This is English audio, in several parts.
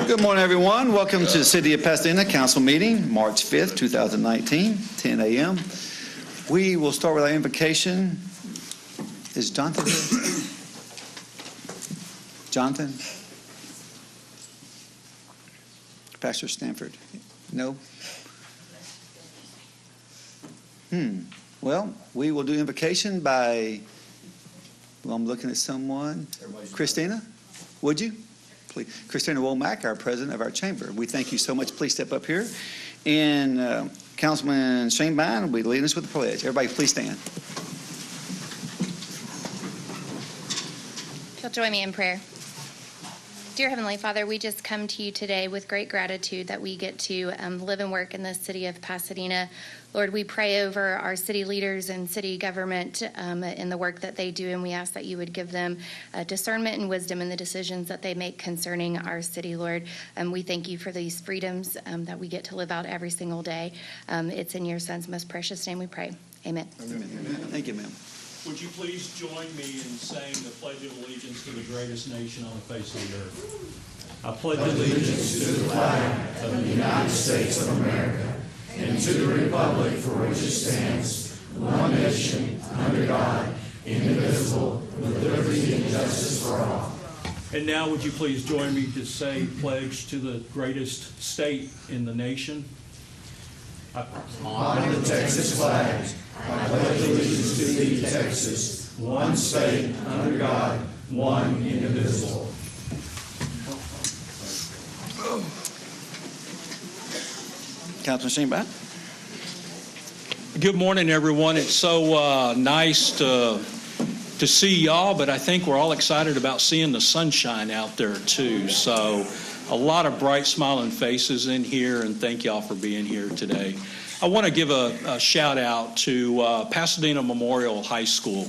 Good morning, everyone. Welcome to the City of Pasadena Council meeting, March 5th, 2019, 10 a.m. We will start with our invocation. Is Jonathan here? Jonathan? Pastor Stanford? No? Well, we will do invocation by, I'm looking at someone. Christina, would you? Please. Christina Womack, our president of our chamber. We thank you so much. Please step up here. And Councilman Shane Bine will be leading us with the pledge. Everybody, please stand. If you'll join me in prayer. Dear Heavenly Father, we just come to you today with great gratitude that we get to live and work in the city of Pasadena. Lord, we pray over our city leaders and city government in the work that they do, and we ask that you would give them discernment and wisdom in the decisions that they make concerning our city, Lord. We thank you for these freedoms that we get to live out every single day. It's in your Son's most precious name we pray. Amen. Amen. Thank you, ma'am. Would you please join me in saying the Pledge of Allegiance to the greatest nation on the face of the earth? I pledge allegiance to the flag of the United States of America and to the republic for which it stands, one nation, under God, indivisible, with liberty and justice for all. And now would you please join me to say pledge to the greatest state in the nation? On the Texas flag, I pledge allegiance to thee, Texas, one state, under God, one indivisible. Councilman Shane Bine. Good morning, everyone. It's so nice to see y'all, but I think we're all excited about seeing the sunshine out there, too. So a lot of bright, smiling faces in here, and thank y'all for being here today. I want to give a shout out to Pasadena Memorial High School.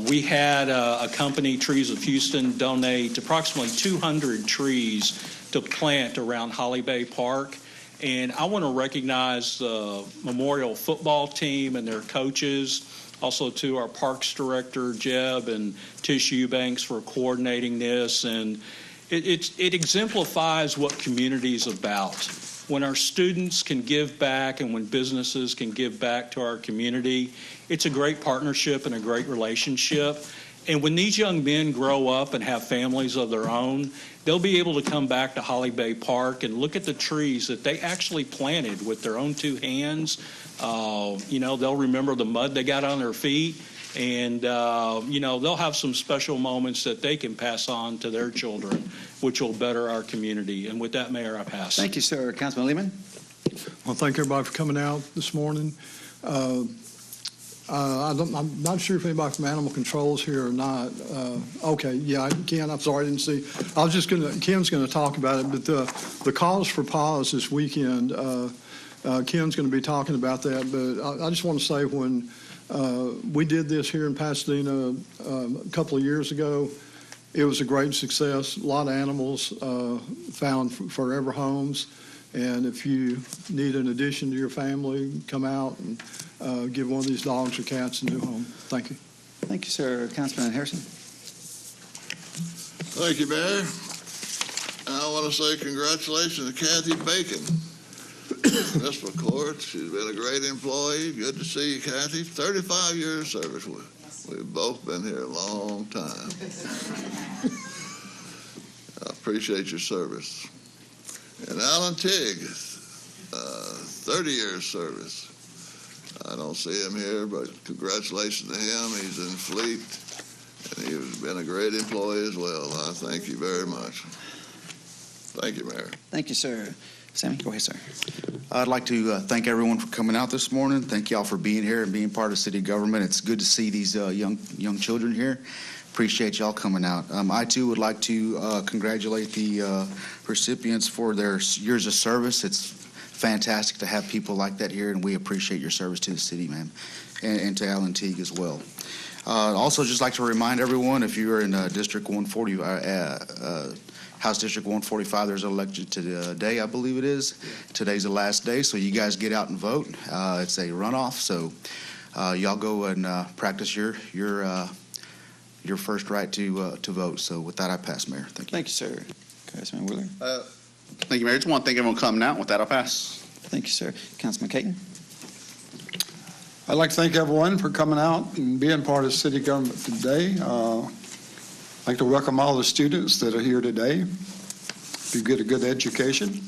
We had a company, Trees of Houston, donate approximately 200 trees to plant around Holly Bay Park. And I want to recognize the Memorial football team and their coaches, also to our Parks Director, Jeb, and Tish Eubanks for coordinating this. And it exemplifies what community is about. When our students can give back and when businesses can give back to our community, it's a great partnership and a great relationship. And when these young men grow up and have families of their own, they'll be able to come back to Holly Bay Park and look at the trees that they actually planted with their own two hands. They'll remember the mud they got on their feet. And, they'll have some special moments that they can pass on to their children, which will better our community. And with that, Mayor, I pass. Thank you, sir. Councilman Lehman. Well, thank everybody for coming out this morning. I'm not sure if anybody from Animal Control is here or not. Okay, yeah, Ken, I'm sorry, I didn't see. Ken's going to talk about it, but the cause for pause this weekend, Ken's going to be talking about that. But I just want to say when we did this here in Pasadena a couple of years ago, it was a great success. A lot of animals found forever homes. And if you need an addition to your family, come out and give one of these dogs or cats a new home. Thank you. Thank you, sir. Councilman Harrison. Thank you, Mayor. I want to say congratulations to Kathy Bacon, Municipal Court. She's been a great employee. Good to see you, Kathy. 35 years of service. We've both been here a long time. I appreciate your service. And Alan Tigg, 30 years service. I don't see him here, but congratulations to him. He's in Fleet, and he's been a great employee as well. I thank you very much. Thank you, Mayor. Thank you, sir. Sammy, go ahead, sir. I'd like to thank everyone for coming out this morning. Thank y'all for being here and being part of city government. It's good to see these young children here. Appreciate y'all coming out. I, too, would like to congratulate the recipients for their years of service. It's fantastic to have people like that here, and we appreciate your service to the city, ma'am, and to Alan Teague as well. Also, just like to remind everyone, if you're in District 140, House District 145, there's an election today, I believe it is. Today's the last day, so you guys get out and vote. It's a runoff, so y'all go and practice your first right to vote. So with that, I pass, Mayor. Thank you. Thank you, sir. Councilman Wheeler. Thank you, Mayor. Just want to thank everyone for coming out. With that, I'll pass. Thank you, sir. Councilman Caton. I'd like to thank everyone for coming out and being part of city government today. I'd like to welcome all the students that are here today. You get a good education.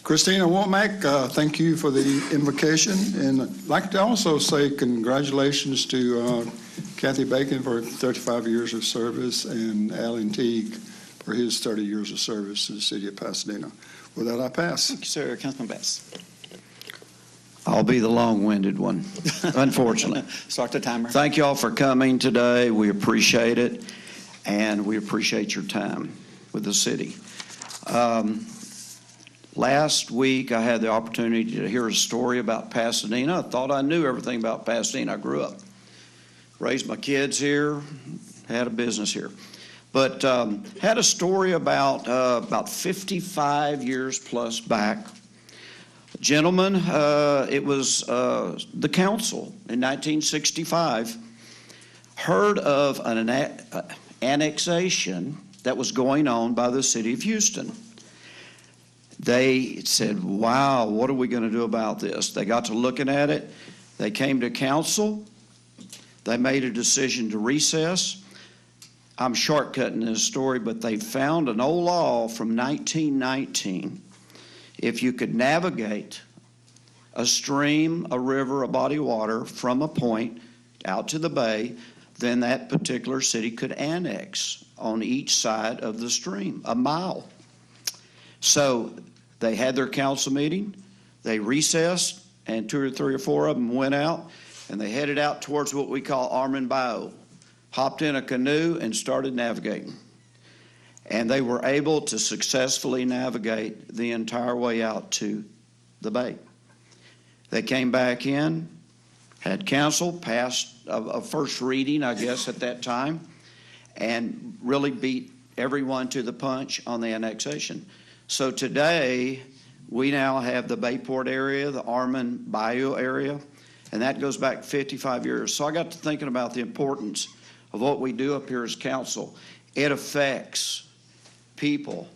Christina Womack, thank you for the invocation. And I'd like to also say congratulations to Kathy Bacon for 35 years of service and Alan Teague for his 30 years of service to the city of Pasadena. With that, I pass. Thank you, sir. Councilman Bass. I'll be the long-winded one, unfortunately. Start the timer. Thank you all for coming today. We appreciate it, and we appreciate your time with the city. Last week, I had the opportunity to hear a story about Pasadena. I thought I knew everything about Pasadena. I grew up, raised my kids here, had a business here. But had a story about 55 years plus back. Gentlemen, it was the council in 1965 heard of an annexation that was going on by the city of Houston. They said, wow, what are we going to do about this? They got to looking at it. They came to council. They made a decision to recess. I'm shortcutting this story, but they found an old law from 1919. If you could navigate a stream, a river, a body of water from a point out to the bay, then that particular city could annex on each side of the stream, a mile. So they had their council meeting, they recessed, and 2 or 3 or 4 of them went out, and they headed out towards what we call Armand Bayou, hopped in a canoe and started navigating. And they were able to successfully navigate the entire way out to the bay. They came back in, had council, passed a first reading, I guess, at that time, and really beat everyone to the punch on the annexation. So today, we now have the Bayport area, the Armand Bayou area, and that goes back 55 years. So I got to thinking about the importance of what we do up here as council. It affects people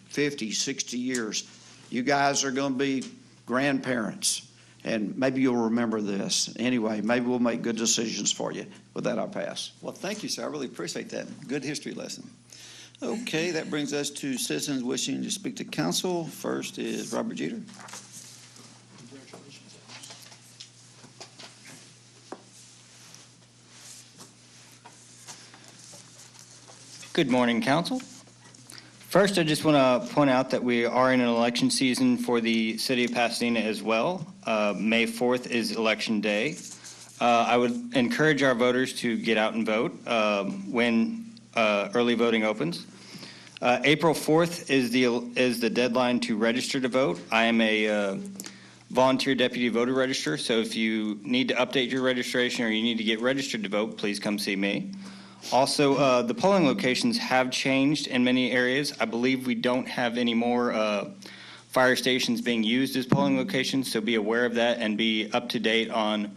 50, 60 years. You guys are going to be grandparents, and maybe you'll remember this. Anyway, maybe we'll make good decisions for you. With that, I'll pass. Well, thank you, sir. I really appreciate that. Good history lesson. Okay, that brings us to citizens wishing to speak to council. First is Robert Jeter. Good morning, council. First, I just want to point out that we are in an election season for the city of Pasadena as well. May 4th is election day. I would encourage our voters to get out and vote when early voting opens. April 4th is the deadline to register to vote. I am a volunteer deputy voter registrar, so if you need to update your registration or you need to get registered to vote, please come see me. Also, the polling locations have changed in many areas. I believe we don't have any more fire stations being used as polling locations, so be aware of that and be up to date on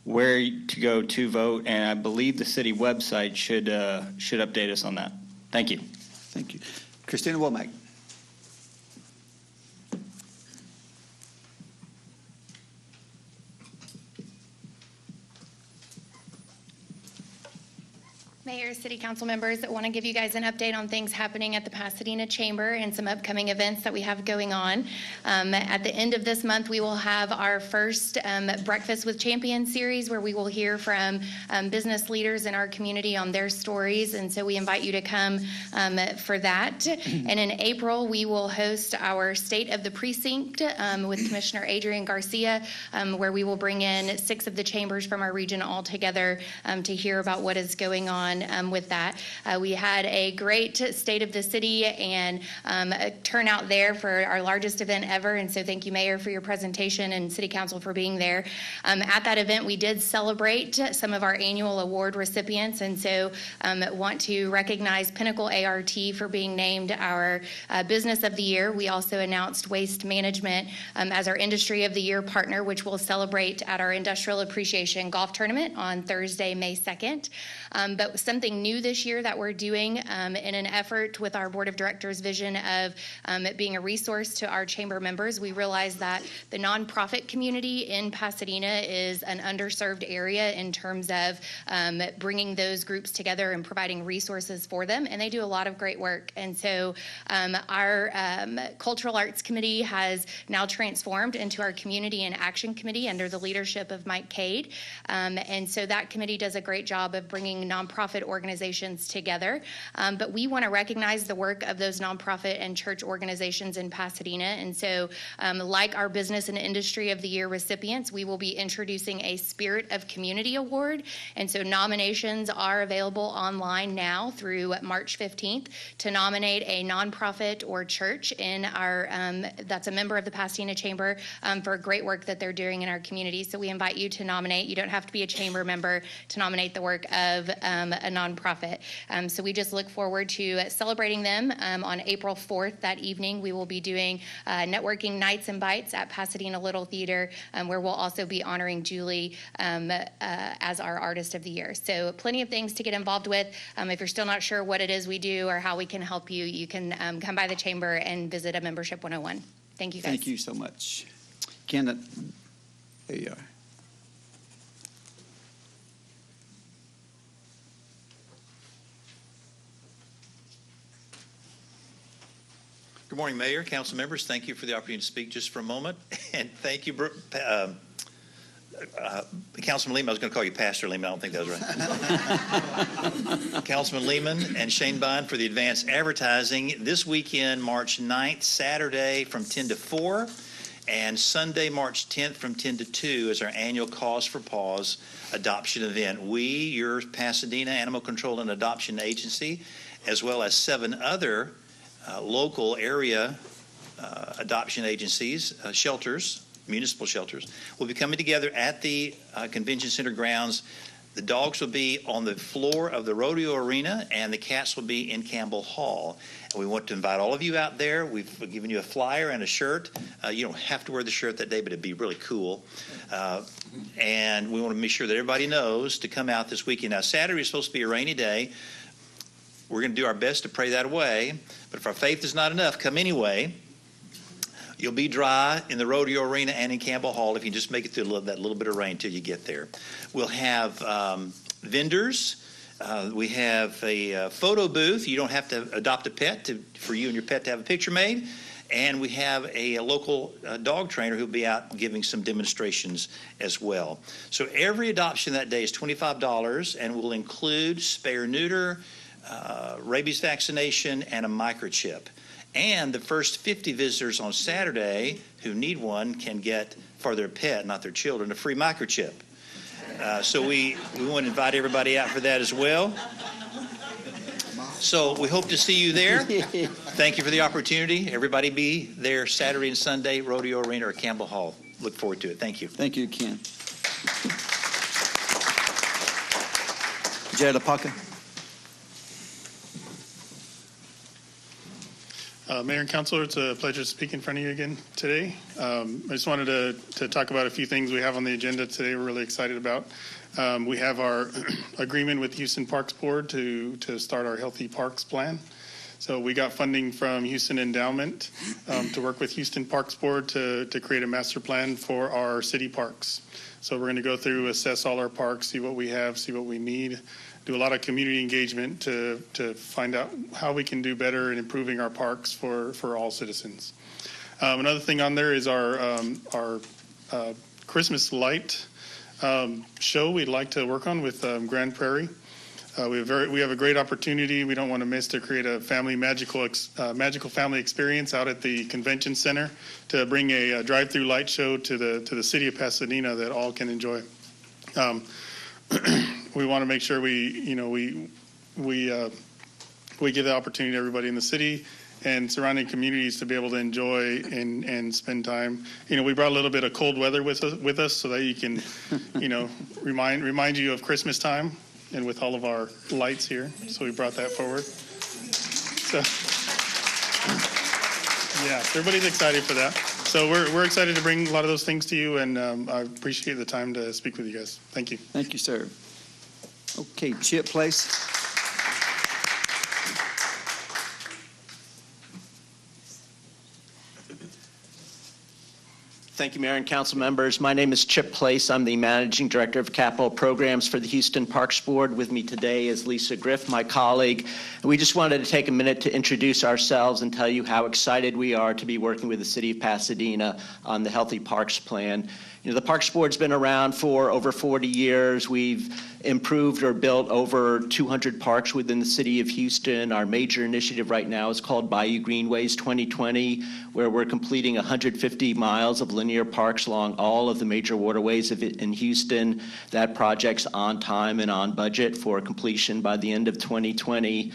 where to go to vote, and I believe the city website should update us on that. Thank you. Thank you. Christina Womack. Mayor, City Council members, I want to give you guys an update on things happening at the Pasadena Chamber and some upcoming events that we have going on. At the end of this month, we will have our first Breakfast with Champions series where we will hear from business leaders in our community on their stories, and so we invite you to come for that. And in April, we will host our State of the Precinct with Commissioner Adrian Garcia, where we will bring in 6 of the chambers from our region all together to hear about what is going on with that. We had a great State of the City and a turnout there for our largest event ever, and so thank you, Mayor, for your presentation and City Council for being there. At that event, we did celebrate some of our annual award recipients, and so want to recognize Pinnacle ART for being named our Business of the Year. We also announced Waste Management as our Industry of the Year partner, which we'll celebrate at our Industrial Appreciation Golf Tournament on Thursday, May 2nd. But something something new this year that we're doing in an effort with our board of directors vision of it being a resource to our chamber members. We realize that the nonprofit community in Pasadena is an underserved area in terms of bringing those groups together and providing resources for them, and they do a lot of great work. And so our Cultural Arts Committee has now transformed into our Community and Action Committee under the leadership of Mike Cade. And so that committee does a great job of bringing nonprofit organizations together. But we want to recognize the work of those nonprofit and church organizations in Pasadena. And so like our Business and Industry of the Year recipients, we will be introducing a Spirit of Community Award. And so nominations are available online now through March 15th to nominate a nonprofit or church in our that's a member of the Pasadena Chamber for great work that they're doing in our community. So we invite you to nominate. You don't have to be a chamber member to nominate the work of a nonprofit. So we just look forward to celebrating them on April 4th. That evening, we will be doing networking nights and bites at Pasadena Little Theater, where we'll also be honoring Julie as our Artist of the Year. So plenty of things to get involved with. If you're still not sure what it is we do or how we can help you, you can come by the chamber and visit a Membership 101. Thank you, guys. Thank you so much. Ken, there you are. Good morning, Mayor, council members. Thank you for the opportunity to speak just for a moment. And thank you, Councilman Lehman. I was going to call you Pastor Lehman. I don't think that was right. Councilman Lehman and Shane Bond for the advanced advertising. This weekend, March 9th, Saturday from 10 to 4, and Sunday, March 10th from 10 to 2 is our annual Cause for Pause adoption event. We, your Pasadena Animal Control and Adoption Agency, as well as 7 other local area adoption agencies, shelters, municipal shelters, will be coming together at the convention center grounds. The dogs will be on the floor of the rodeo arena, and the cats will be in Campbell Hall. And we want to invite all of you out there. We've given you a flyer and a shirt. You don't have to wear the shirt that day, but it'd be really cool. And we want to make sure that everybody knows to come out this weekend. Now, Saturday is supposed to be a rainy day. We're going to do our best to pray that away. But if our faith is not enough, come anyway. You'll be dry in the rodeo arena and in Campbell Hall if you just make it through that little bit of rain until you get there. We'll have vendors. We have a photo booth. You don't have to adopt a pet for you and your pet to have a picture made. And we have a local dog trainer who'll be out giving some demonstrations as well. So every adoption that day is $25 and will include spay-neuter, rabies vaccination, and a microchip. And the first 50 visitors on Saturday who need one can get, for their pet, not their children, a free microchip. So we want to invite everybody out for that as well. So we hope to see you there. Thank you for the opportunity. Everybody be there Saturday and Sunday, Rodeo Arena or Campbell Hall. Look forward to it. Thank you. Thank you, Ken. Jay LaPaca. Mayor and Councilor, it's a pleasure to speak in front of you again today. I just wanted to talk about a few things we have on the agenda today we're really excited about. We have our agreement with Houston Parks Board to start our Healthy Parks Plan. So we got funding from Houston Endowment to work with Houston Parks Board to create a master plan for our city parks. So we're going to go through, assess all our parks, see what we have, see what we need, do a lot of community engagement to find out how we can do better in improving our parks for all citizens. Another thing on there is our Christmas light show we'd like to work on with Grand Prairie. We have a great opportunity we don't want to miss to create a magical family experience out at the convention center to bring a drive-through light show to the city of Pasadena that all can enjoy. We want to make sure we give the opportunity to everybody in the city and surrounding communities to be able to enjoy and spend time. We brought a little bit of cold weather with us so that you can, remind you of Christmas time and with all of our lights here. So we brought that forward. So, yeah, everybody's excited for that. So we're excited to bring a lot of those things to you, and I appreciate the time to speak with you guys. Thank you. Thank you, sir. Okay, Chip, please. Thank you, Mayor and Council members. My name is Chip Place. I'm the Managing Director of Capital Programs for the Houston Parks Board. With me today is Lisa Griff, my colleague. And we just wanted to take a minute to introduce ourselves and tell you how excited we are to be working with the City of Pasadena on the Healthy Parks Plan. You know, the Parks Board's been around for over 40 years. We've improved or built over 200 parks within the city of Houston. Our major initiative right now is called Bayou Greenways 2020, where we're completing 150 miles of linear parks along all of the major waterways in Houston. That project's on time and on budget for completion by the end of 2020.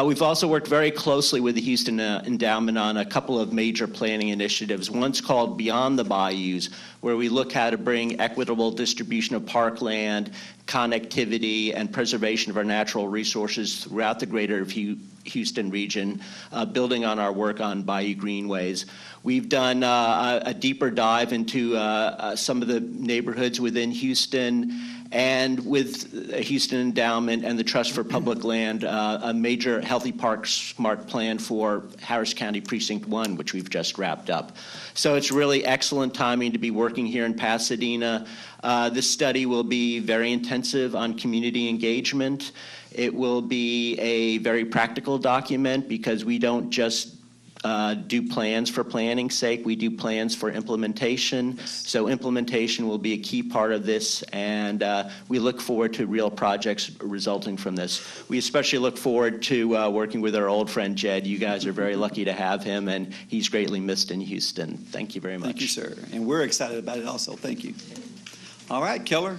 We've also worked very closely with the Houston Endowment on a couple of major planning initiatives. One's called Beyond the Bayous, where we look how to bring equitable distribution of parkland, connectivity, and preservation of our natural resources throughout the greater Houston region, building on our work on Bayou Greenways. We've done a deeper dive into some of the neighborhoods within Houston, and with the Houston Endowment and the Trust for Public Land, a major Healthy Parks Smart Plan for Harris County Precinct 1, which we've just wrapped up. So it's really excellent timing to be working here in Pasadena. This study will be very intensive on community engagement. It will be a very practical document because we don't just do plans for planning's sake. We do plans for implementation. So implementation will be a key part of this, and we look forward to real projects resulting from this. We especially look forward to working with our old friend Jed. You guys are very lucky to have him, and he's greatly missed in Houston. Thank you very much. Thank you, sir. And we're excited about it also. Thank you. All right, Keller.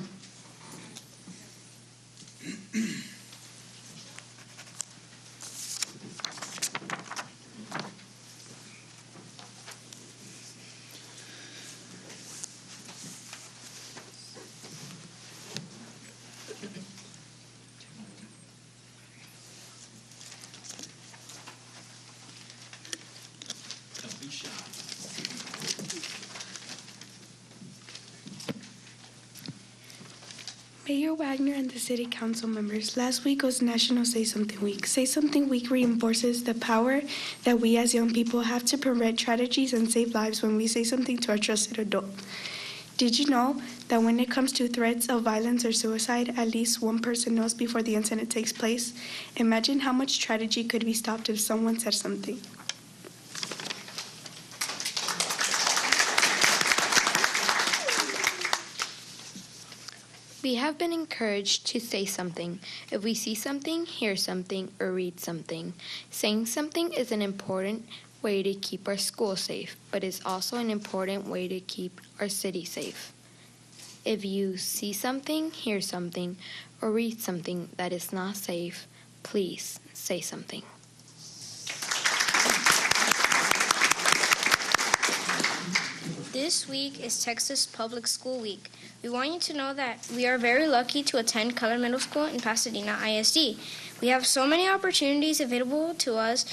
Mayor Wagner and the City Council members, last week was National Say Something Week. Say Something Week reinforces the power that we as young people have to prevent tragedies and save lives when we say something to a trusted adult. Did you know that when it comes to threats of violence or suicide, at least one person knows before the incident takes place? Imagine how much tragedy could be stopped if someone said something. We have been encouraged to say something if we see something, hear something, or read something. Saying something is an important way to keep our school safe, but it's also an important way to keep our city safe. If you see something, hear something, or read something that is not safe, please say something. This week is Texas Public School Week. We want you to know that we are very lucky to attend Keller Middle School in Pasadena ISD. We have so many opportunities available to us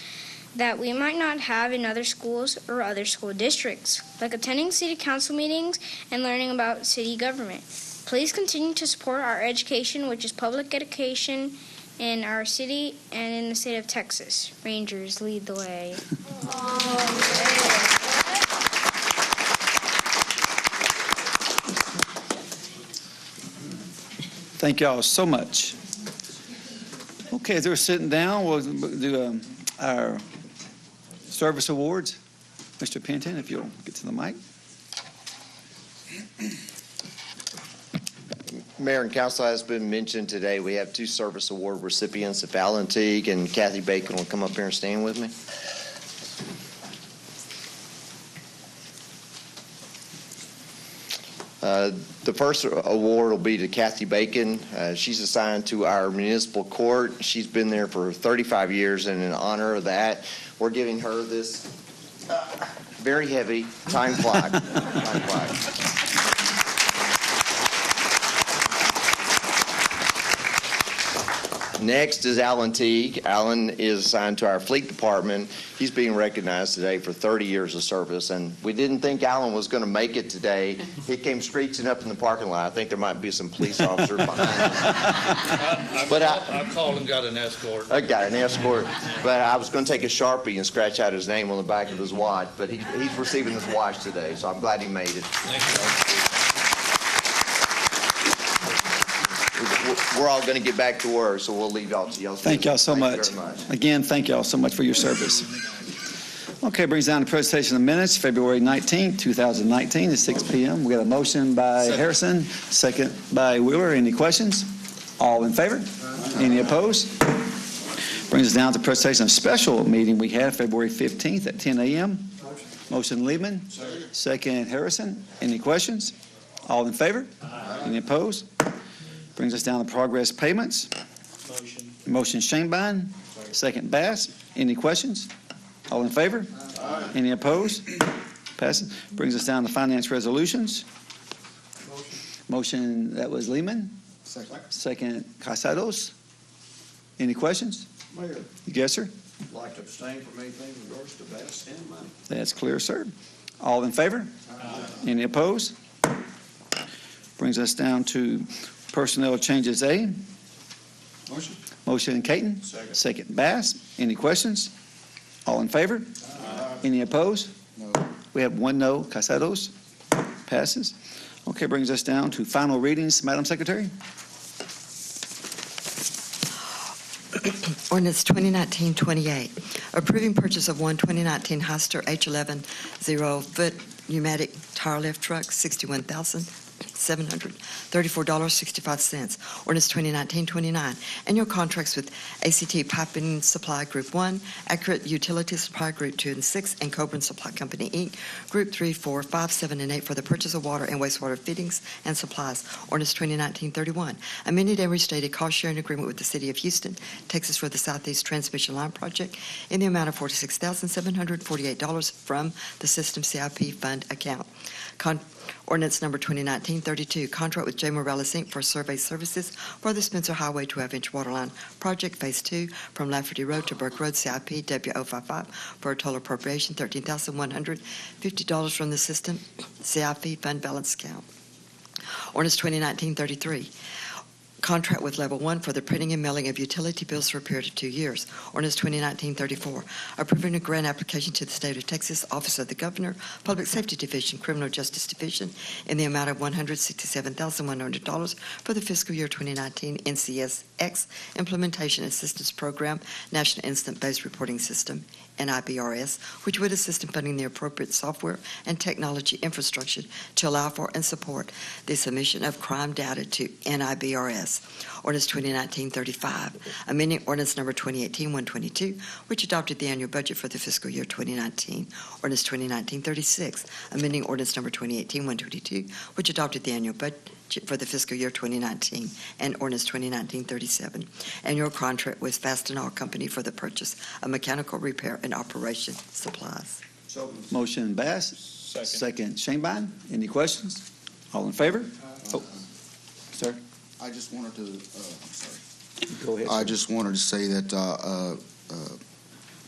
that we might not have in other schools or other school districts, like attending city council meetings and learning about city government. Please continue to support our education, which is public education in our city and in the state of Texas. Rangers, lead the way. Thank y'all so much. Okay, as they're sitting down, we'll do our service awards. Mr. Penton, if you'll get to the mic. Mayor and Council, as has been mentioned today, we have two service award recipients. If Alan Teague and Kathy Bacon will come up here and stand with me. The first award will be to Kathy Bacon. She's assigned to our municipal court. She's been there for 35 years, and in honor of that, we're giving her this very heavy time clock. Next is Alan Teague. Alan is assigned to our fleet department. He's being recognized today for 30 years of service, and we didn't think Alan was going to make it today. He came screeching up in the parking lot. I think there might be some police officers behind him. I called and got an escort. I got an escort, but I was going to take a Sharpie and scratch out his name on the back of his watch, but he's receiving his watch today, so I'm glad he made it. We're all going to get back to work, so we'll leave y'all to y'all. Thank y'all so much. Very much. Again, thank y'all so much for your service. Okay, brings down the presentation of minutes, February 19th, 2019 at 6 p.m. We got a motion by Harrison, second by Wheeler. Any questions? All in favor? Any opposed? Brings us down to the presentation of special meeting we had February 15th at 10 a.m. Motion Lehman, second Harrison. Any questions? All in favor? Any opposed? Brings us down to progress payments. Motion Shanebine, second Bass. Any questions? All in favor? Any opposed? Passes. Brings us down to finance resolutions. Motion that was Lehman. Second Casados. Any questions? Mayor. Yes, sir. I'd like to abstain from anything in regards to Bass and money. That's clear, sir. All in favor? Any opposed? Brings us down to personnel changes A. Motion. Motion Caton. Second Bass. Any questions? All in favor? Any opposed? No. We have one no. Casados. Passes. Okay, brings us down to final readings. Madam Secretary? Ordinance 2019-28, approving purchase of one 2019 Hyster H11 0-foot pneumatic tire lift truck, $61,734.65. Ordinance 2019-29, annual contracts with ACT Piping Supply Group 1, Accurate Utility Supply Group 2 and 6, and Coburn Supply Company, Inc., Group 3, 4, 5, 7, and 8 for the purchase of water and wastewater fittings and supplies. Ordinance 2019-31, amended and restated cost-sharing agreement with the City of Houston, Texas for the Southeast Transmission Line Project in the amount of $46,748 from the System CIP Fund account. Ordinance number 2019-32, contract with J. Morales, Inc. for survey services for the Spencer Highway 12-inch waterline project, Phase 2, from Lafferty Road to Burke Road, CIP W055, for a total appropriation $13,150 from the System CIP Fund balance account. Ordinance 2019-33, contract with Level 1 for the printing and mailing of utility bills for a period of 2 years. Ordinance 2019-34, approving a grant application to the State of Texas Office of the Governor, Public Safety Division, Criminal Justice Division, in the amount of $167,100 for the fiscal year 2019 NCSX Implementation Assistance Program, National Instant-Based Reporting System, NIBRS, which would assist in funding the appropriate software and technology infrastructure to allow for and support the submission of crime data to NIBRS. Ordinance 2019-35, amending ordinance number 2018-122, which adopted the annual budget for the fiscal year 2019. Ordinance 2019-36, amending ordinance number 2018-122, which adopted the annual budget for the fiscal year 2019, and ordinance 2019-37, annual contract with Fastenal Company for the purchase of mechanical repair and operation supplies. Motion Bass. Second Shanebine. Any questions? All in favor? Sir? I just wanted to, I'm sorry. Go ahead. I just wanted to say that,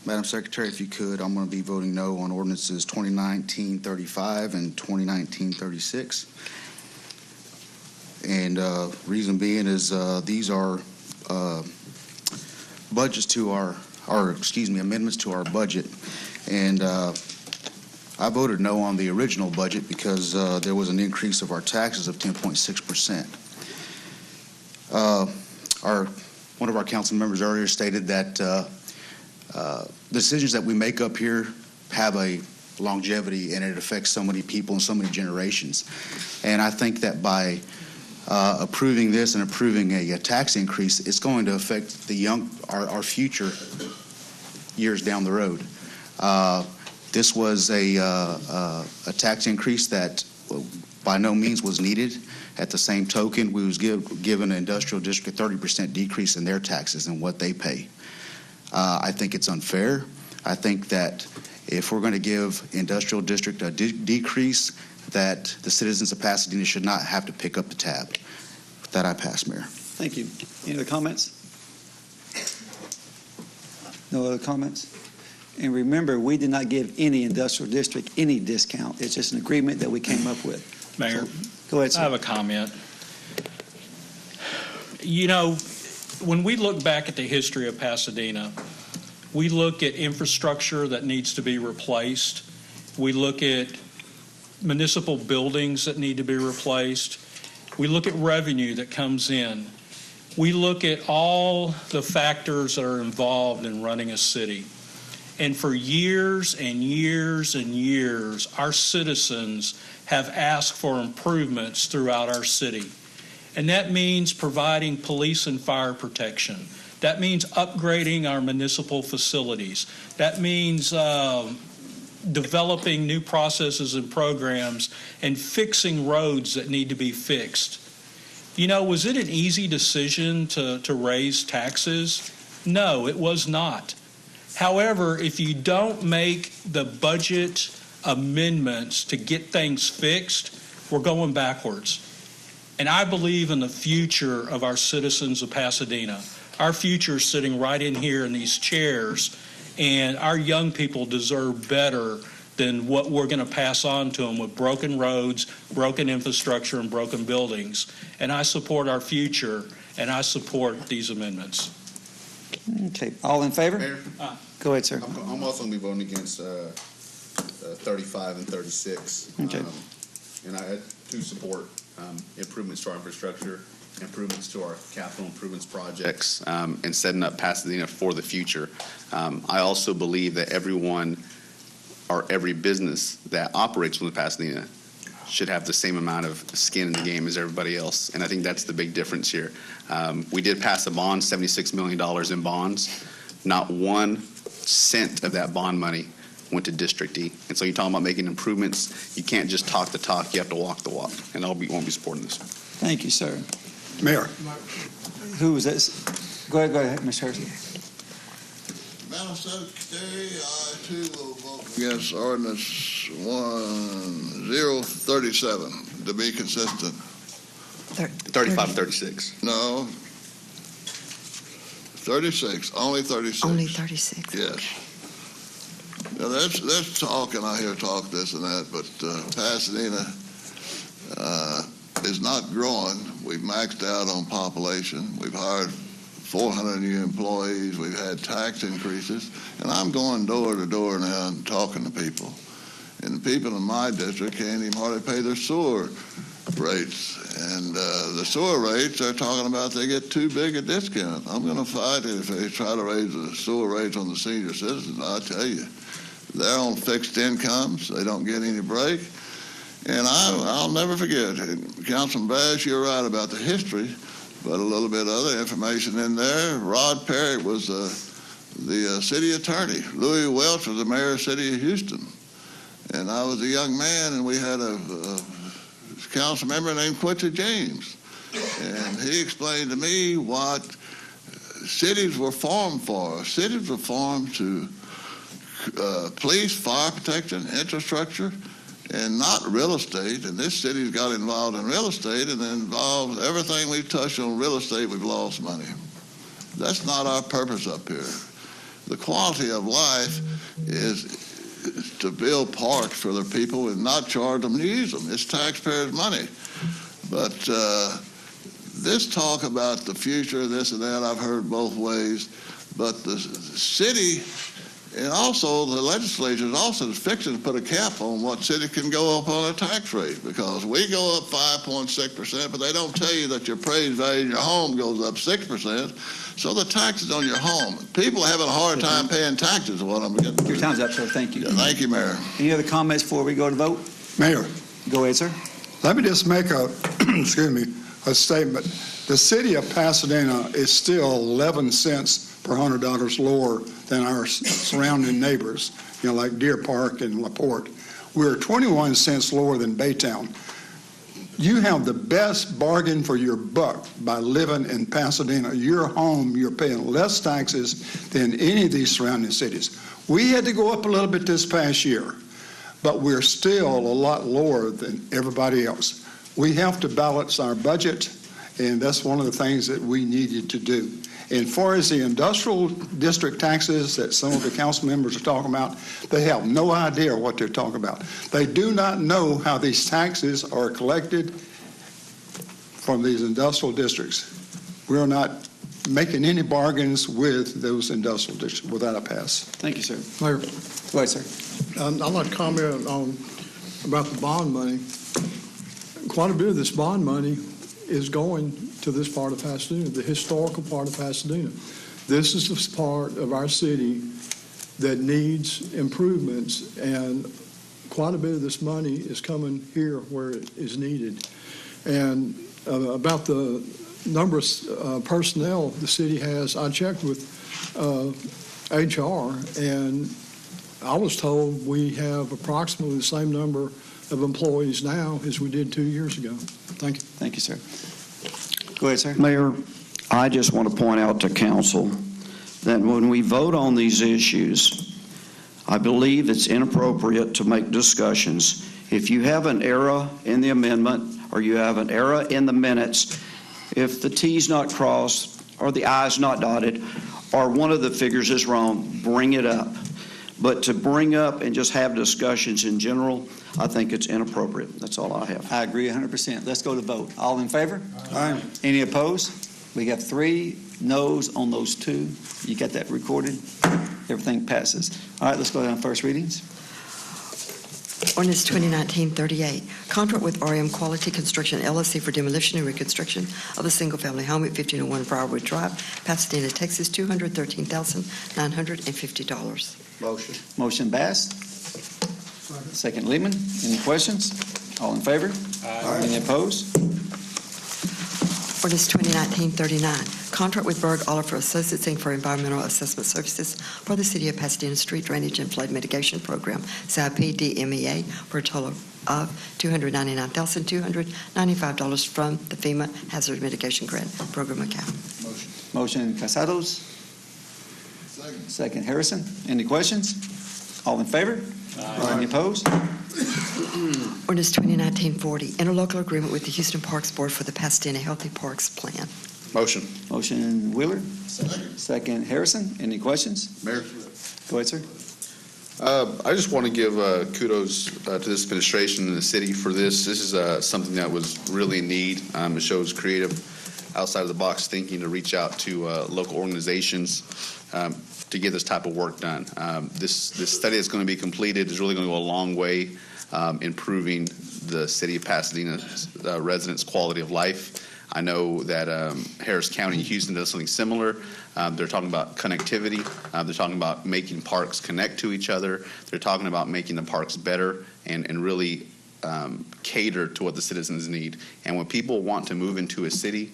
Madam Secretary, if you could, I'm going to be voting no on ordinances 2019-35 and 2019-36. And reason being is these are budgets to amendments to our budget. And I voted no on the original budget because there was an increase of our taxes of 10.6%. One of our council members earlier stated that decisions that we make up here have a longevity and it affects so many people and so many generations. And I think that by approving this and approving a tax increase, it's going to affect the our future years down the road. This was a tax increase that by no means was needed. At the same token, we was given an industrial district a 30% decrease in their taxes and what they pay. I think it's unfair. I think that if we're going to give industrial district a decrease, that the citizens of Pasadena should not have to pick up the tab. With that, I pass, Mayor. Thank you. Any other comments? No other comments? And remember, we did not give any industrial district any discount. It's just an agreement that we came up with. Mayor, Go ahead, sir. I have a comment. You know, when we look back at the history of Pasadena, we look at infrastructure that needs to be replaced. We look at municipal buildings that need to be replaced. We look at revenue that comes in. We look at all the factors that are involved in running a city. And for years and years and years, our citizens have asked for improvements throughout our city. And that means providing police and fire protection. That means upgrading our municipal facilities. That means developing new processes and programs and fixing roads that need to be fixed. You know, was it an easy decision to raise taxes? No, it was not. However, if you don't make the budget amendments to get things fixed, we're going backwards. And I believe in the future of our citizens of Pasadena. Our future is sitting right in here in these chairs, and our young people deserve better than what we're going to pass on to them with broken roads, broken infrastructure, and broken buildings. And I support our future, and I support these amendments. Okay, all in favor? Mayor? Go ahead, sir. I'm also going to be voting against 35 and 36. Okay. And I do support improvements to our infrastructure, improvements to our capital improvements projects, and setting up Pasadena for the future. I also believe that everyone or every business that operates within Pasadena should have the same amount of skin in the game as everybody else. And I think that's the big difference here. We did pass a bond, $76 million in bonds. Not 1 cent of that bond money went to District E. And so you're talking about making improvements. You can't just talk the talk, you have to walk the walk. And I won't be supporting this. Thank you, sir. Mayor. Who was this? Go ahead, Mr. Harrison. Madam Secretary, I too will vote against ordinance 1037 to be consistent. 35 and 36. No. 36, only 36. Only 36. Yes. Now, there's talk, and I hear talk this and that, but Pasadena is not growing. We've maxed out on population. We've hired 400 new employees. We've had tax increases. And I'm going door to door now and talking to people. And the people in my district can't even hardly pay their sewer rates. And the sewer rates, they're talking about they get too big a discount. I'm going to fight it if they try to raise the sewer rates on the senior citizens. I tell you, they're on fixed incomes. They don't get any break. And I'll never forget, Councilman Bass, you're right about the history, but a little bit of other information in there. Rod Perry was the city attorney. Louis Welch was the mayor of the city of Houston. And I was a young man, and we had a council member named Quincy James. And he explained to me what cities were formed for. Cities were formed to police, fire protection, infrastructure, and not real estate. And this city's got involved in real estate, and involved everything we've touched on real estate, we've lost money. That's not our purpose up here. The quality of life is to build parks for the people and not charge them to use them. It's taxpayers' money. But this talk about the future, this and that, I've heard both ways. But the city, and also the legislature is also fixing to put a cap on what city can go up on a tax rate, because we go up 5.6%, but they don't tell you that your appraised value in your home goes up 6%. So the taxes on your home, people are having a hard time paying taxes is what I'm getting. Your time's up, sir. Thank you. Yeah, thank you, Mayor. Any other comments before we go to vote? Mayor. Go ahead, sir. Let me just make a, excuse me, a statement. The city of Pasadena is still 11 cents per $100 lower than our surrounding neighbors, you know, like Deer Park and LaPorte. We're 21 cents lower than Baytown. You have the best bargain for your buck by living in Pasadena. Your home, you're paying less taxes than any of these surrounding cities. We had to go up a little bit this past year, but we're still a lot lower than everybody else. We have to balance our budget, and that's one of the things that we needed to do. And far as the industrial district taxes that some of the council members are talking about, they have no idea what they're talking about. They do not know how these taxes are collected from these industrial districts. We're not making any bargains with those industrial districts without a pass. Thank you, sir. Mayor, Go ahead, sir. I'd like to comment on about the bond money. Quite a bit of this bond money is going to this part of Pasadena, the historical part of Pasadena. This is the part of our city that needs improvements, and quite a bit of this money is coming here where it is needed. And about the number of personnel the city has, I checked with HR, and I was told we have approximately the same number of employees now as we did 2 years ago. Thank you. Thank you, sir. Go ahead, sir. Mayor, I just want to point out to council that when we vote on these issues, I believe it's inappropriate to make discussions. If you have an error in the amendment or you have an error in the minutes, if the T's not crossed or the I's not dotted or one of the figures is wrong, bring it up. But to bring up and just have discussions in general, I think it's inappropriate. That's all I have. I agree 100%. Let's go to vote. All in favor? Aye. Any opposed? We have 3 noes on those 2. You got that recorded? Everything passes. All right, let's go down first readings. Ordinance 2019-38, contract with RM Quality Construction LLC for demolition and reconstruction of a single-family home at 1501 Briarwood Drive, Pasadena, Texas, $213,950. Motion. Motion Bass. Second Lehman. Any questions? All in favor? Aye. Any opposed? Ordinance 2019-39, contract with Berg Oliver Associates Inc. for environmental assessment services for the City of Pasadena Street Drainage and Flood Mitigation Program, CIP DMEA, for a total of $299,295 from the FEMA Hazard Mitigation Grant Program account. Motion Casados. Second Harrison. Any questions? All in favor? Aye. Any opposed? Ordinance 2019-40, interlocal agreement with the Houston Parks Board for the Pasadena Healthy Parks Plan. Motion. Motion Wheeler. Second Harrison. Any questions? Mayor? Go ahead, sir. I just want to give kudos to this administration and the city for this. This is something that was really in need. It shows creative, outside-of-the-box thinking to reach out to local organizations to get this type of work done. This study that's going to be completed is really going to go a long way improving the city of Pasadena's residents' quality of life. I know that Harris County and Houston does something similar. They're talking about connectivity. They're talking about making parks connect to each other. They're talking about making the parks better and really cater to what the citizens need. And when people want to move into a city,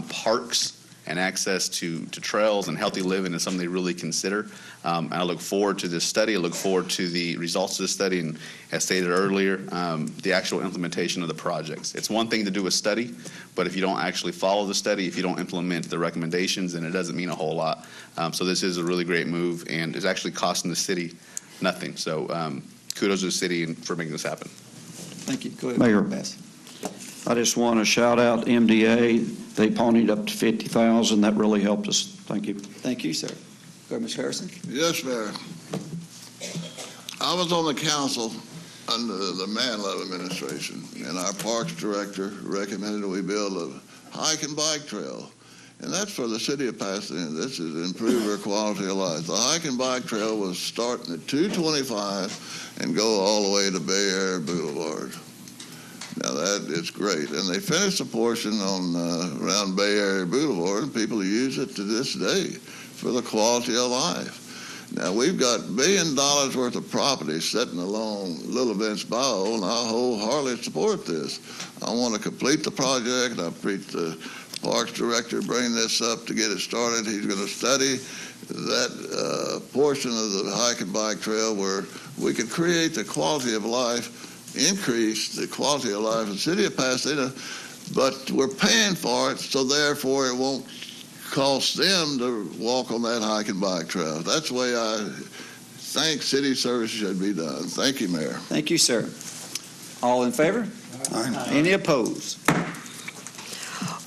parks and access to trails and healthy living is something they really consider. And I look forward to this study. I look forward to the results of this study, and as stated earlier, the actual implementation of the projects. It's one thing to do a study, but if you don't actually follow the study, if you don't implement the recommendations, then it doesn't mean a whole lot. So this is a really great move, and it's actually costing the city nothing. So kudos to the city and for making this happen. Thank you. Go ahead, Mayor. Bass. I just want to shout out MDA. They ponied up to $50,000. That really helped us. Thank you. Thank you, sir. Go ahead, Mr. Harrison. Yes, Mayor. I was on the council under the Manlove administration, and our parks director recommended we build a hike and bike trail. And that's for the city of Pasadena. This is to improve their quality of life. The hike and bike trail was starting at 225 and go all the way to Bay Area Boulevard. Now that is great. And they finished a portion on around Bay Area Boulevard, and people use it to this day for the quality of life. Now we've got $1 billion worth of property sitting along Little Vince Bayou, and I wholeheartedly support this. I want to complete the project. I preach the Parks Director bring this up to get it started. He's going to study that portion of the hike and bike trail where we could create the quality of life, increase the quality of life in the city of Pasadena, but we're paying for it, so therefore it won't cost them to walk on that hike and bike trail. That's the way I think city service should be done. Thank you, Mayor. Thank you, sir. All in favor? Aye. Any opposed?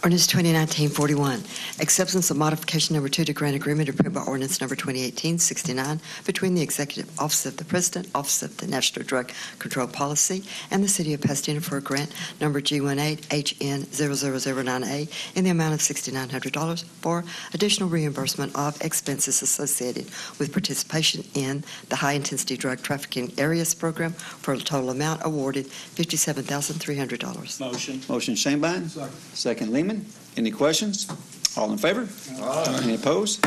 Ordinance 2019-41, acceptance of modification number 2 to grant agreement approved by ordinance number 2018-69 between the Executive Office of the President, Office of the National Drug Control Policy, and the City of Pasadena for a grant number G18HN00098A in the amount of $6,900 for additional reimbursement of expenses associated with participation in the High Intensity Drug Trafficking Areas Program for a total amount awarded $57,300. Motion. Motion Shanebine. Second Lehman. Any questions? All in favor? Any opposed?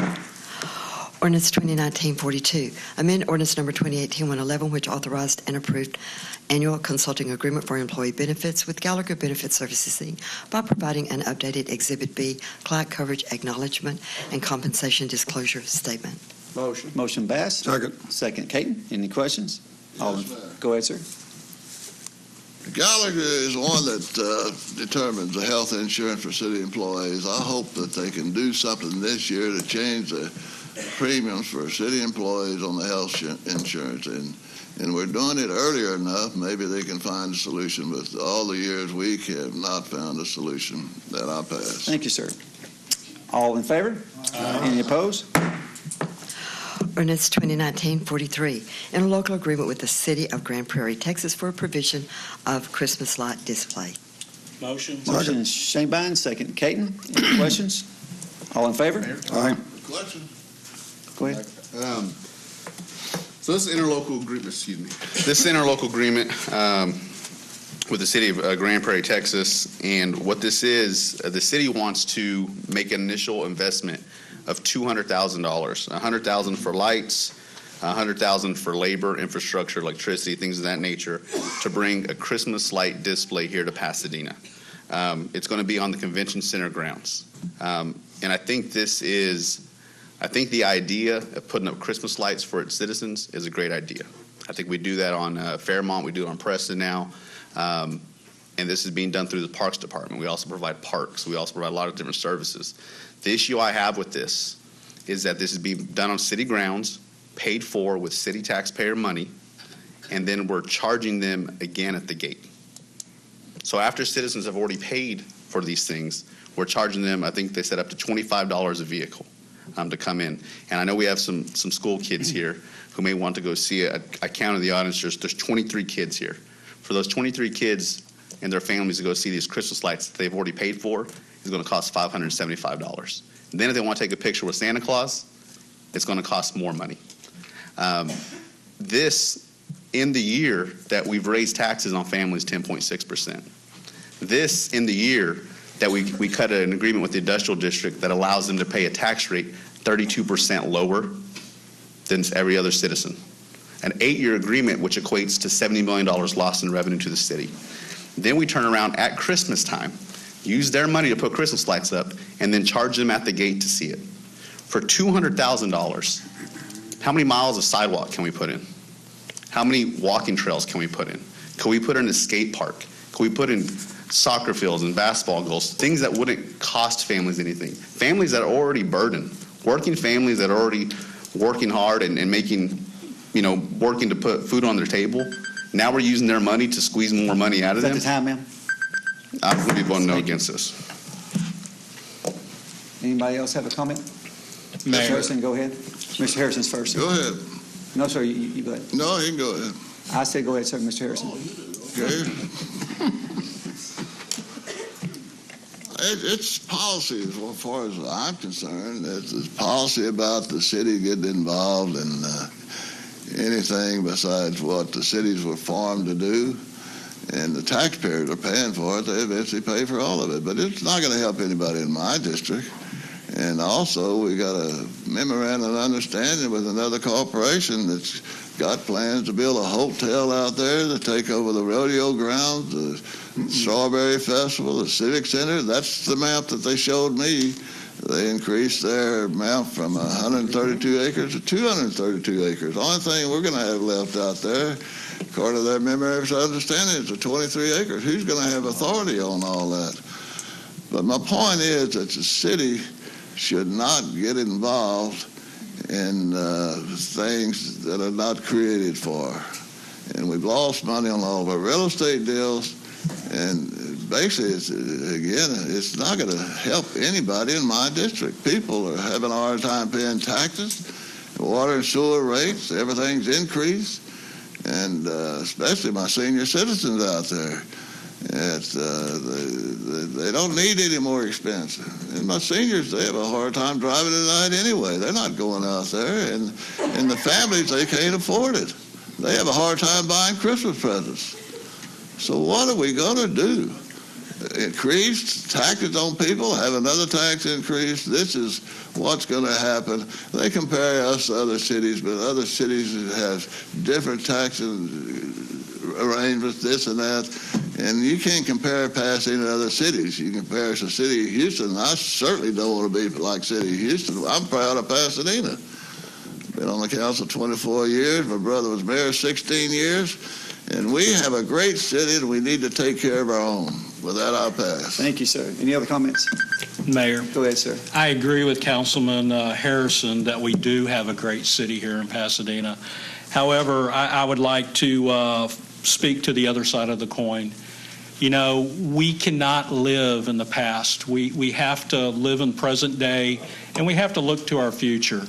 Ordinance 2019-42, amend ordinance number 2018-111, which authorized and approved annual consulting agreement for employee benefits with Gallagher Benefit Services, Inc. by providing an updated Exhibit B, client coverage acknowledgement and compensation disclosure statement. Motion. Motion Bass. Second. Second Caton. Any questions? Go ahead, sir. Gallagher is one that determines the health insurance for city employees. I hope that they can do something this year to change the premiums for city employees on the health insurance. And we're doing it earlier enough. Maybe they can find a solution. But all the years we have not found a solution that I passed. Thank you, sir. All in favor? Any opposed? Ordinance 2019-43, interlocal agreement with the City of Grand Prairie, Texas for provision of Christmas light display. Motion. Motion Shanebine. Second Caton. Any questions? All in favor? Aye. Question? Go ahead. So this interlocal agreement, this interlocal agreement with the city of Grand Prairie, Texas, and what this is, the city wants to make an initial investment of $200,000, $100,000 for lights, $100,000 for labor, infrastructure, electricity, things of that nature, to bring a Christmas light display here to Pasadena. It's going to be on the convention center grounds, and I think the idea of putting up Christmas lights for its citizens is a great idea. I think we do that on Fairmont, we do it on Preston now, and this is being done through the Parks Department. We also provide parks. We also provide a lot of different services. The issue I have with this is that this is being done on city grounds, paid for with city taxpayer money, and then we're charging them again at the gate. So after citizens have already paid for these things, we're charging them, I think they said up to $25 a vehicle to come in. And I know we have some school kids here who may want to go see it. I counted the audience, there's 23 kids here. For those 23 kids and their families to go see these Christmas lights that they've already paid for, is going to cost $575. And then if they want to take a picture with Santa Claus, it's going to cost more money. This, in the year that we've raised taxes on families 10.6%. This, in the year that we cut an agreement with the industrial district that allows them to pay a tax rate 32% lower than every other citizen. An 8-year agreement which equates to $70 million lost in revenue to the city. Then we turn around at Christmas time, use their money to put Christmas lights up, and then charge them at the gate to see it. For $200,000, how many miles of sidewalk can we put in? How many walking trails can we put in? Can we put in a skate park? Can we put in soccer fields and basketball goals? Things that wouldn't cost families anything. Families that are already burdened. Working families that are already working hard and making, working to put food on their table. Now we're using their money to squeeze more money out of them. Is that the time, ma'am? I'm going to be voting no against this. Anybody else have a comment? Mr. Harrison, go ahead. Mr. Harrison's first. Sir. Go ahead. No, sir, you go ahead. No, you can go ahead. I said go ahead, sir, Mr. Harrison. Okay. It's policy as far as I'm concerned. It's policy about the city getting involved in anything besides what the cities were formed to do. And the taxpayers are paying for it. They eventually pay for all of it. But it's not going to help anybody in my district. And also, we got a memorandum of understanding with another corporation that's got plans to build a hotel out there to take over the rodeo grounds, the Strawberry Festival, the Civic Center. That's the map that they showed me. They increased their map from 132 acres to 232 acres. The only thing we're going to have left out there, according to their memorandum of understanding, is the 23 acres. Who's going to have authority on all that? But my point is that the city should not get involved in things that are not created for. And we've lost money on all of our real estate deals, and basically, it's not going to help anybody in my district. People are having a hard time paying taxes, water and sewer rates, everything's increased, and especially my senior citizens out there. They don't need any more expense. And my seniors, they have a hard time driving at night anyway. They're not going out there. And the families, they can't afford it. They have a hard time buying Christmas presents. So what are we going to do? Increase taxes on people, have another tax increase? This is what's going to happen. They compare us to other cities, but other cities have different tax arrangements, this and that. And you can't compare Pasadena to other cities. You compare us to the city of Houston. I certainly don't want to be like city of Houston. I'm proud of Pasadena. Been on the council 24 years. My brother was mayor 16 years. And we have a great city, and we need to take care of our own. With that, I'll pass. Thank you, sir. Any other comments? Mayor. Go ahead, sir. I agree with Councilman Harrison that we do have a great city here in Pasadena. However, I would like to speak to the other side of the coin. You know, we cannot live in the past. We have to live in present day, and we have to look to our future.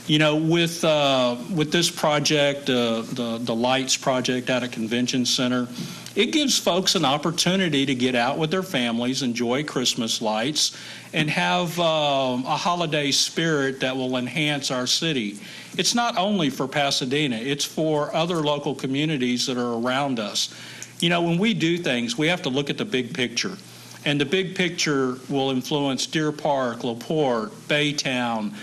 You know, with this project, the Lights project out at Convention Center, it gives folks an opportunity to get out with their families, enjoy Christmas lights, and have a holiday spirit that will enhance our city. It's not only for Pasadena, it's for other local communities that are around us. You know, when we do things, we have to look at the big picture. And the big picture will influence Deer Park, LaPorte, Baytown,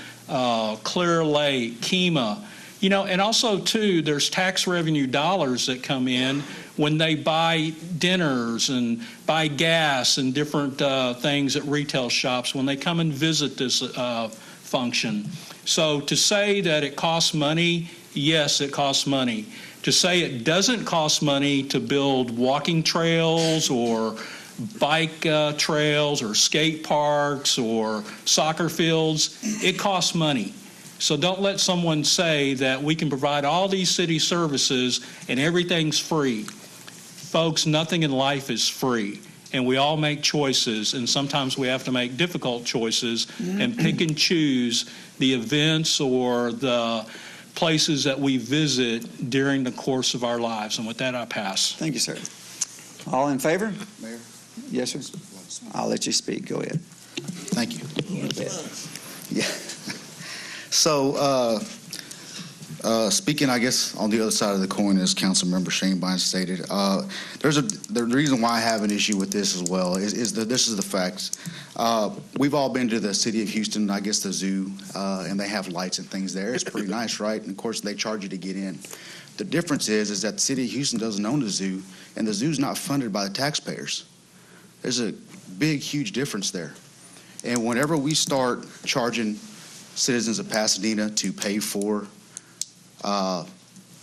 Clear Lake, Kemah. You know, and also, too, there's tax revenue dollars that come in when they buy dinners and buy gas and different things at retail shops when they come and visit this function. So to say that it costs money, yes, it costs money. To say it doesn't cost money to build walking trails or bike trails or skate parks or soccer fields, it costs money. So don't let someone say that we can provide all these city services and everything's free. Folks, nothing in life is free, and we all make choices, and sometimes we have to make difficult choices and pick and choose the events or the places that we visit during the course of our lives. And with that, I pass. Thank you, sir. All in favor? Mayor? Yes, sir. I'll let you speak. Go ahead. Thank you. Yeah. So, speaking, I guess, on the other side of the coin, as Councilmember Shane Bine stated, the reason why I have an issue with this as well is that this is the facts. We've all been to the city of Houston, I guess the zoo, and they have lights and things there. It's pretty nice, right? And of course, they charge you to get in. The difference is that the city of Houston doesn't own the zoo, and the zoo's not funded by the taxpayers. There's a big, huge difference there. And whenever we start charging citizens of Pasadena to pay for a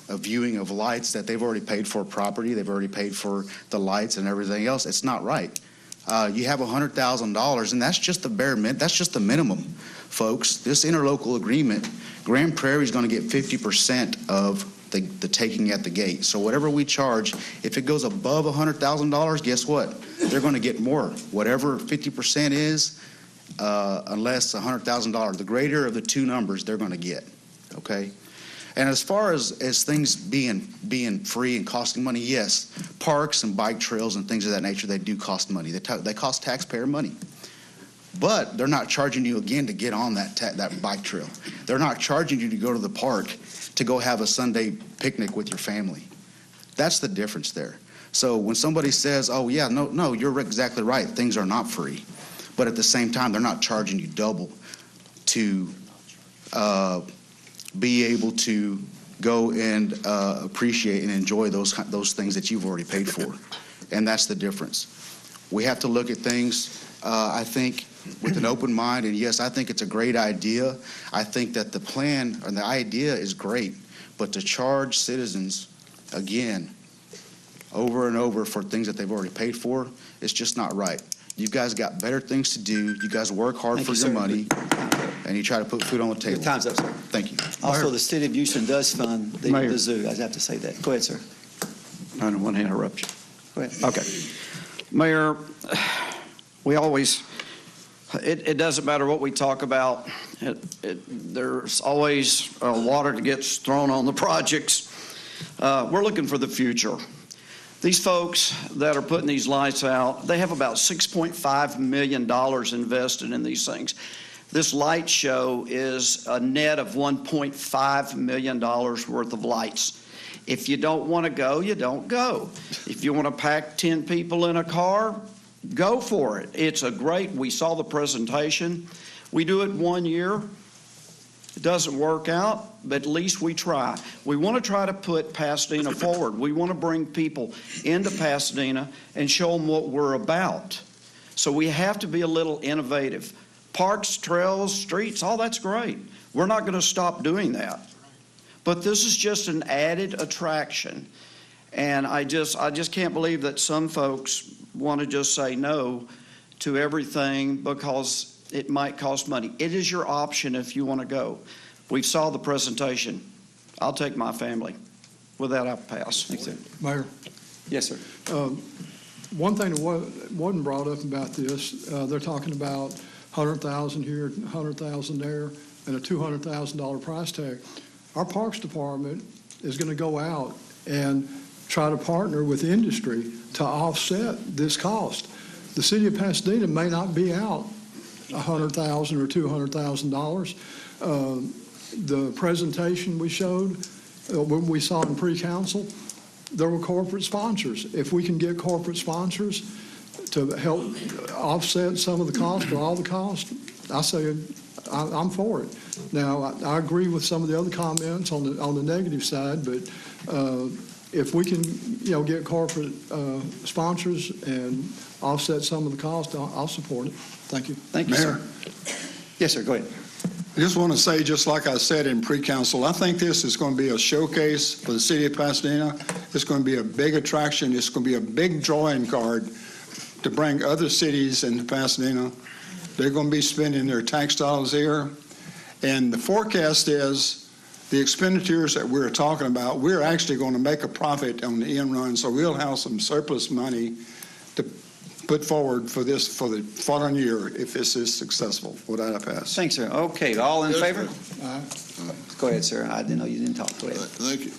viewing of lights that they've already paid for property, they've already paid for the lights and everything else, it's not right. You have $100,000, and that's just the that's just the minimum, folks. This interlocal agreement, Grand Prairie is going to get 50% of the taking at the gate. So whatever we charge, if it goes above $100,000, guess what? They're going to get more. Whatever 50% is, unless $100,000, the greater of the two numbers, they're going to get. Okay. And as far as things being free and costing money, yes, parks and bike trails and things of that nature, they do cost money. They cost taxpayer money. But they're not charging you again to get on that bike trail. They're not charging you to go to the park to go have a Sunday picnic with your family. That's the difference there. So when somebody says, oh yeah, no, you're exactly right, things are not free. But at the same time, they're not charging you double to be able to go and appreciate and enjoy those things that you've already paid for. And that's the difference. We have to look at things, I think, with an open mind. And yes, I think it's a great idea. I think that the plan and the idea is great. But to charge citizens, again, over and over for things that they've already paid for, it's just not right. You guys got better things to do. You guys work hard for your money, and you try to put food on the table. Your time's up, sir. Thank you. Also, the city of Houston does fund the zoo. I have to say that. Go ahead, sir. I don't want to interrupt you. Go ahead. Okay. Mayor, we always, it doesn't matter what we talk about. There's always water that gets thrown on the projects. We're looking for the future. These folks that are putting these lights out, they have about $6.5 million invested in these things. This light show is a net of $1.5 million worth of lights. If you don't want to go, you don't go. If you want to pack 10 people in a car, go for it. It's a great, we saw the presentation. We do it 1 year. It doesn't work out, but at least we try. We want to try to put Pasadena forward. We want to bring people into Pasadena and show them what we're about. So we have to be a little innovative. Parks, trails, streets, all that's great. We're not going to stop doing that. But this is just an added attraction. And I just can't believe that some folks want to just say no to everything because it might cost money. It is your option if you want to go. We saw the presentation. I'll take my family. With that, I'll pass. Thanks, sir. Mayor. Yes, sir. One thing that wasn't brought up about this, they're talking about $100,000 here, $100,000 there, and a $200,000 price tag. Our Parks Department is going to go out and try to partner with industry to offset this cost. The city of Pasadena may not be out $100,000 or $200,000. The presentation we showed, when we saw in pre-council, there were corporate sponsors. If we can get corporate sponsors to help offset some of the cost or all the cost, I say I'm for it. Now, I agree with some of the other comments on the negative side, but if we can, get corporate sponsors and offset some of the cost, I'll support it. Thank you. Thank you, Mayor. sir. Yes, sir. Go ahead. I just want to say, just like I said in pre-council, I think this is going to be a showcase for the city of Pasadena. It's going to be a big attraction. It's going to be a big drawing card to bring other cities into Pasadena. They're going to be spending their tax dollars here. And the forecast is the expenditures that we're talking about, we're actually going to make a profit on the end run, so we'll have some surplus money to put forward for this for the following year if this is successful. Would I pass? Thanks, sir. Okay, all in Yes, favor? sir. Go ahead, sir. I didn't know you didn't talk. Go ahead. Thank you.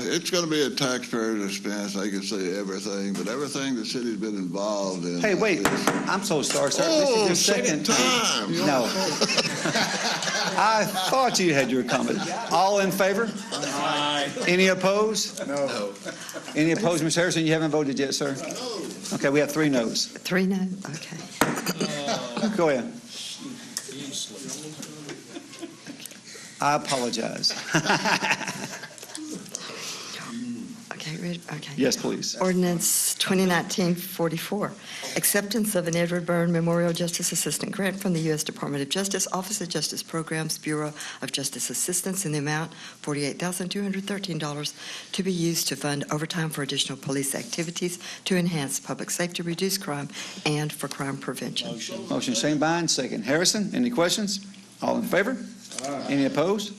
It's going to be a taxpayer's expense. I can say everything, but everything the city's been involved in. Hey, wait. I'm so sorry, sir. Oh, This is your second time. No. I thought you had your comment. All in favor? Aye. Any opposed? No. Any opposed, Ms. Harrison? You haven't voted yet, sir? Okay, we have 3 noes. 3 no? Okay. Go ahead. I apologize. Okay, ready? Okay. Yes, please. Ordinance 2019-44, acceptance of an Edward Byrne Memorial Justice Assistant Grant from the U.S. Department of Justice, Office of Justice Programs, Bureau of Justice Assistance in the amount $48,213 to be used to fund overtime for additional police activities to enhance public safety, reduce crime, and for crime prevention. Motion Shane Bine, second Harrison. Any questions? All in favor? Any opposed?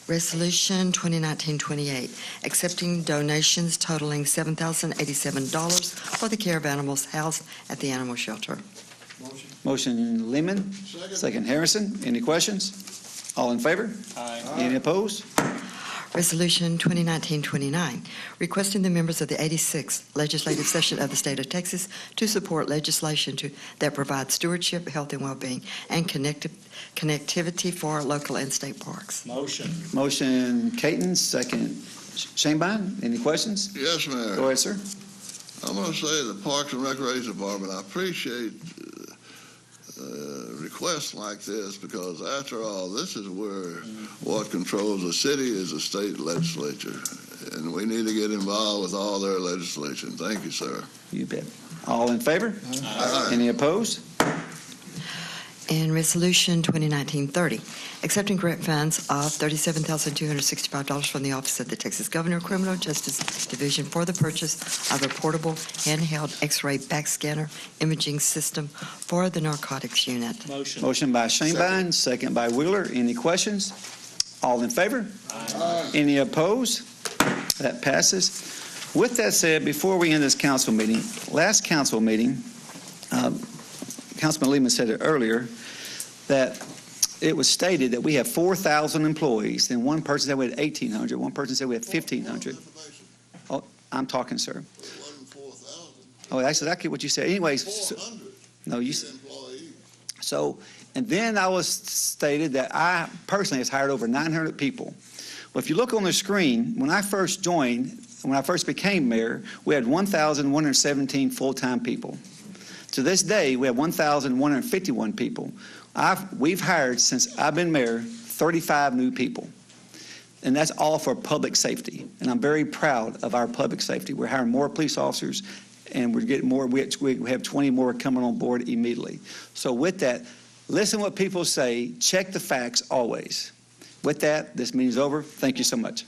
Resolution 2019-28, accepting donations totaling $7,087 for the care of animals housed at the animal shelter. Motion Lehman, second Harrison. Any questions? All in favor? Aye. Any opposed? Resolution 2019-29, requesting the members of the 86th Legislative Session of the State of Texas to support legislation that provides stewardship, health, and well-being, and connectivity for our local and state parks. Motion. Motion Caton, second Shane Bine. Any questions? Yes, Mayor. Go ahead, sir. I'm going to say the Parks and Recreation Department, I appreciate requests like this because, after all, this is where what controls the city is the state legislature, and we need to get involved with all their legislation. Thank you, sir. You bet. All in favor? Aye. Any opposed? And Resolution 2019-30, accepting grant funds of $37,265 from the Office of the Texas Governor Criminal Justice Division for the purchase of a portable handheld X-ray backscanner imaging system for the narcotics unit. Motion. Motion by Shane Bine, second by Wheeler. Any questions? All in favor? Aye. Any opposed? That passes. With that said, before we end this council meeting, last council meeting, Councilman Lehman said it earlier, that it was stated that we have 4,000 employees, and one person said we had 1,800, one person said we had 1,500. Oh, I'm talking, sir. Oh, that's exactly what you said. Anyways, no, you said. So, and then I was stated that I personally has hired over 900 people. Well, if you look on the screen, when I first joined, when I first became mayor, we had 1,117 full-time people. To this day, we have 1,151 people. We've hired, since I've been mayor, 35 new people. And that's all for public safety. And I'm very proud of our public safety. We're hiring more police officers, and we're getting more. We have 20 more coming on board immediately. So with that, listen what people say. Check the facts always. With that, this meeting is over. Thank you so much.